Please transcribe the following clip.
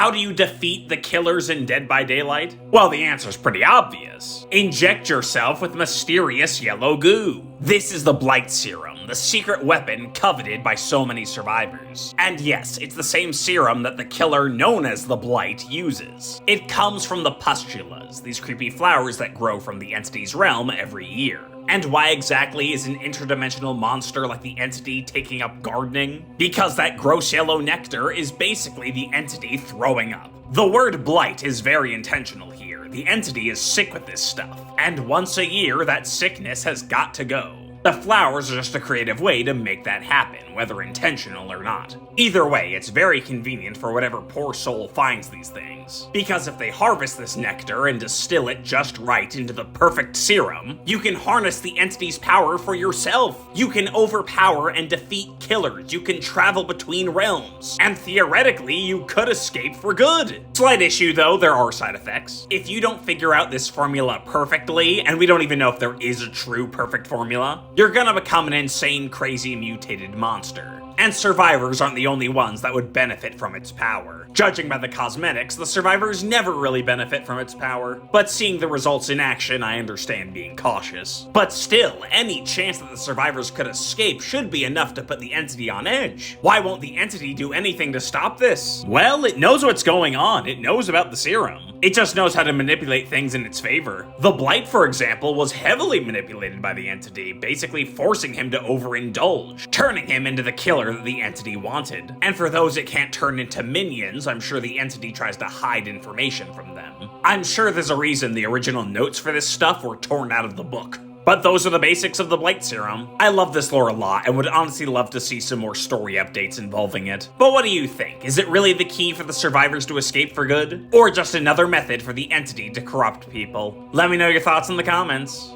How do you defeat the killers in Dead by Daylight? Well, the answer's pretty obvious. Inject yourself with mysterious yellow goo. This is the Blight Serum, the secret weapon coveted by so many survivors. And yes, it's the same serum that the killer known as the Blight uses. It comes from the pustulas, these creepy flowers that grow from the entity's realm every year. And why exactly is an interdimensional monster like the entity taking up gardening? Because that gross yellow nectar is basically the entity throwing up. The word blight is very intentional here. The entity is sick with this stuff, and once a year that sickness has got to go. The flowers are just a creative way to make that happen, whether intentional or not. Either way, it's very convenient for whatever poor soul finds these things. Because if they harvest this nectar and distill it just right into the perfect serum, you can harness the entity's power for yourself. You can overpower and defeat killers, you can travel between realms, and theoretically you could escape for good. Slight issue though, there are side effects. If you don't figure out this formula perfectly, and we don't even know if there is a true perfect formula, you're gonna become an insane, crazy, mutated monster. And survivors aren't the only ones that would benefit from its power. Judging by the cosmetics, the survivors never really benefit from its power, but seeing the results in action, I understand being cautious. But still, any chance that the survivors could escape should be enough to put the entity on edge. Why won't the entity do anything to stop this? Well, it knows what's going on. It knows about the serum. It just knows how to manipulate things in its favor. The Blight, for example, was heavily manipulated by the entity, basically forcing him to overindulge, turning him into the killer that the entity wanted. And for those it can't turn into minions, I'm sure the entity tries to hide information from them. I'm sure there's a reason the original notes for this stuff were torn out of the book. But those are the basics of the Blight Serum. I love this lore a lot and would honestly love to see some more story updates involving it. But what do you think? Is it really the key for the survivors to escape for good? Or just another method for the entity to corrupt people? Let me know your thoughts in the comments.